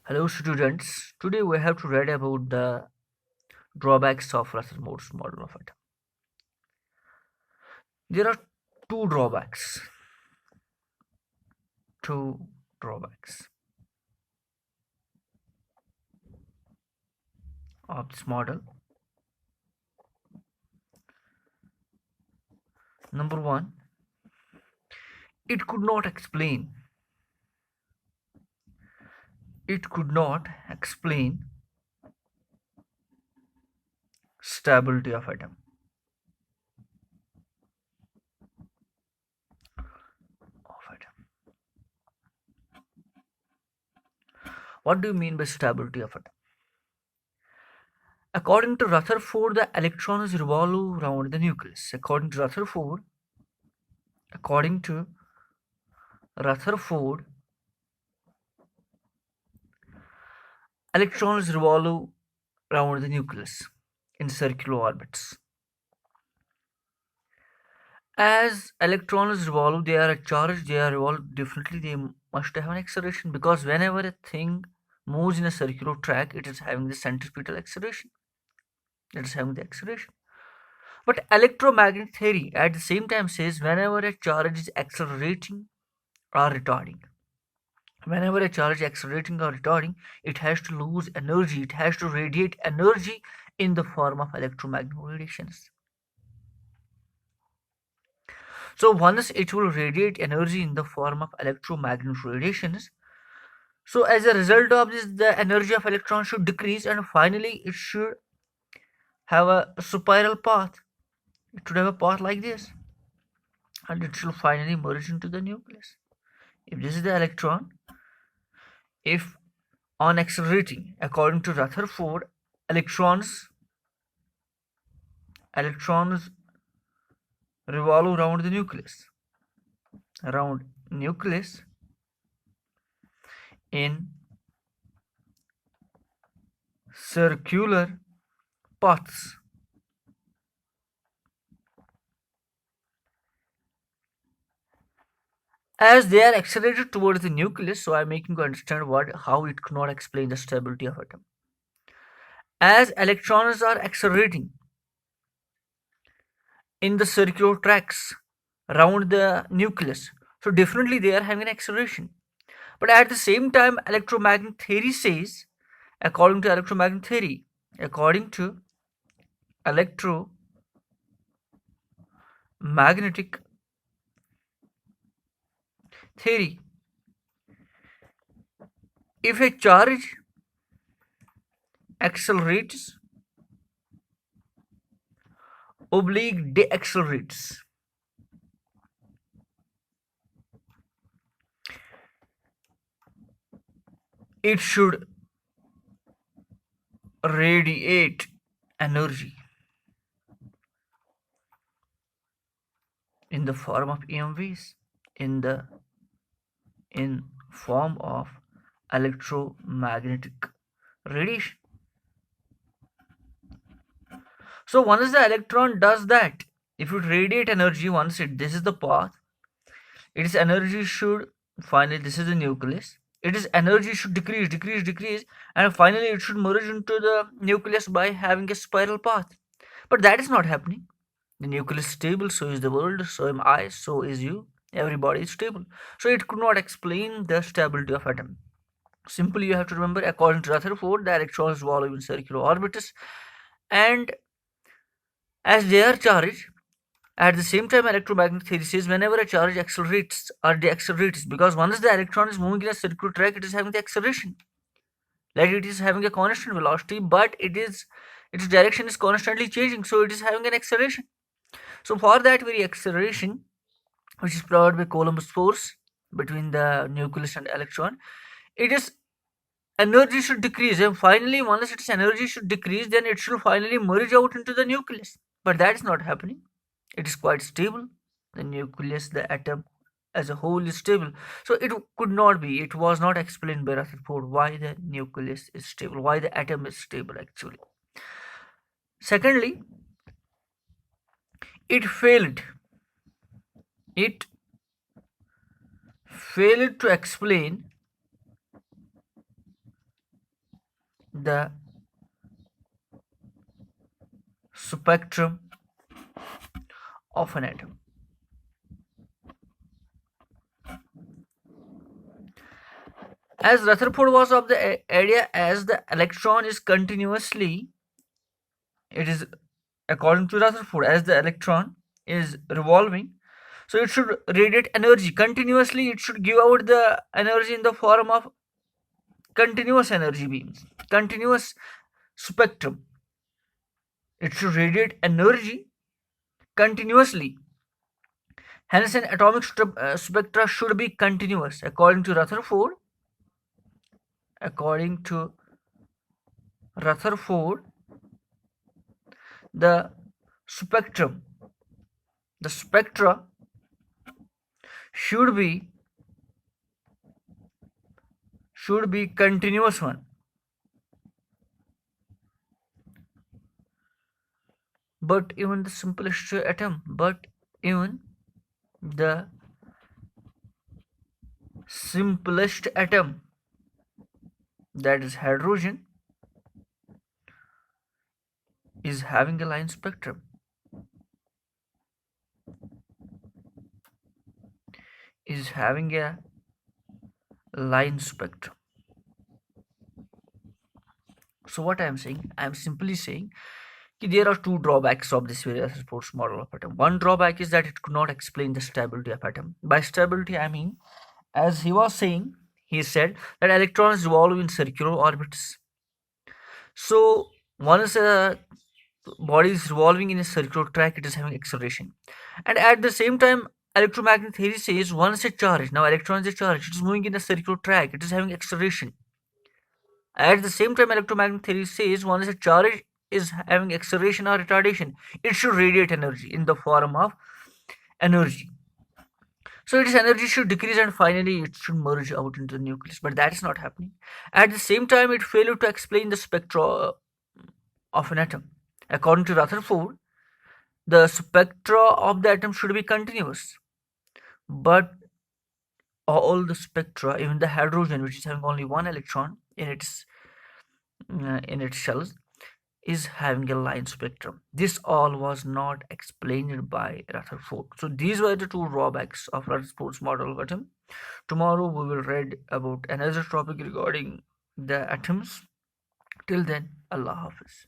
Hello students, today we have to read about the drawbacks of Rutherford's model of atom. There are two drawbacks, two drawbacks of this model. Number one, it could not explain, it could not explain stability of atom. Of atom. What do you mean by stability of atom? According to Rutherford, the electrons revolve around the nucleus. According to Rutherford, electrons revolve around the nucleus in circular orbits. As electrons revolve, they are charged, they are revolved differently, they must have an acceleration because whenever a thing moves in a circular track, it is having the centripetal acceleration. It is having the acceleration. But electromagnetic theory at the same time says whenever a charge is accelerating or retarding, whenever a charge is accelerating or retarding, it has to lose energy, it has to radiate energy in the form of electromagnetic radiations. So once it will radiate energy in the form of electromagnetic radiations, so as a result of this, the energy of electron should decrease and finally it should have a spiral path. It should have a path like this and it should finally merge into the nucleus. If this is the electron, if on accelerating, according to Rutherford, electrons revolve around the nucleus in circular paths. As they are accelerated towards the nucleus, so I'm making you understand how it cannot explain the stability of atom. As electrons are accelerating in the circular tracks around the nucleus, so definitely they are having an acceleration. But at the same time, electromagnetic theory says, according to electromagnetic theory, if a charge accelerates oblique deaccelerates, it should radiate energy in the form of EMVs, in form of electromagnetic radiation. So once the electron does that, if it radiate energy, this is the path, its energy should finally, this is the nucleus, its energy should decrease, and finally it should merge into the nucleus by having a spiral path. But that is not happening. The nucleus is stable, so is the world, so am I, so is you. Everybody is stable. So it could not explain the stability of atom. Simply you have to remember, according to Rutherford, the electrons revolve in circular orbits, and as they are charged, at the same time, electromagnetic theory says whenever a charge accelerates or deaccelerates, because once the electron is moving in a circular track, it is having the acceleration. Like it is having a constant velocity, but its direction is constantly changing, so it is having an acceleration. So for that very acceleration, which is provided by Coulomb's force between the nucleus and electron, it is energy should decrease, and finally once its energy should decrease, then it should finally merge out into the nucleus. But that is not happening. It is quite stable. The nucleus, the atom as a whole is stable. So it was not explained by Rutherford why the nucleus is stable, why the atom is stable actually. Secondly, it failed. It failed to explain the spectrum of an atom. As Rutherford was of the idea, as the electron is continuously, it is according to Rutherford, as the electron is revolving, so it should radiate energy continuously. It should give out the energy in the form of continuous energy beams, continuous spectrum. It should radiate energy continuously. Hence, an atomic spectra should be continuous. According to Rutherford, the spectrum, the spectra should be continuous one. But even the simplest atom, but even the simplest atom, that is hydrogen, is having a line spectrum. Is having a line spectrum. So what I am saying, I am simply saying there are two drawbacks of this various sports model of atom. One drawback is that it could not explain the stability of atom. By stability, I mean, as he was saying, he said that electrons revolve in circular orbits. So once a body is revolving in a circular track, it is having acceleration. And at the same time, electromagnetic theory says once a charge, now electron is a charge, it is moving in a circular track, it is having acceleration. At the same time, electromagnetic theory says once a charge is having acceleration or retardation, it should radiate energy in the form of energy. So its energy should decrease and finally it should merge out into the nucleus. But that is not happening. At the same time, it failed to explain the spectra of an atom. According to Rutherford, the spectra of the atom should be continuous. But all the spectra, even the hydrogen, which is having only one electron in its shells, is having a line spectrum. This all was not explained by Rutherford. So these were the two drawbacks of Rutherford's model of atom. Tomorrow we will read about another topic regarding the atoms. Till then, Allah Hafiz.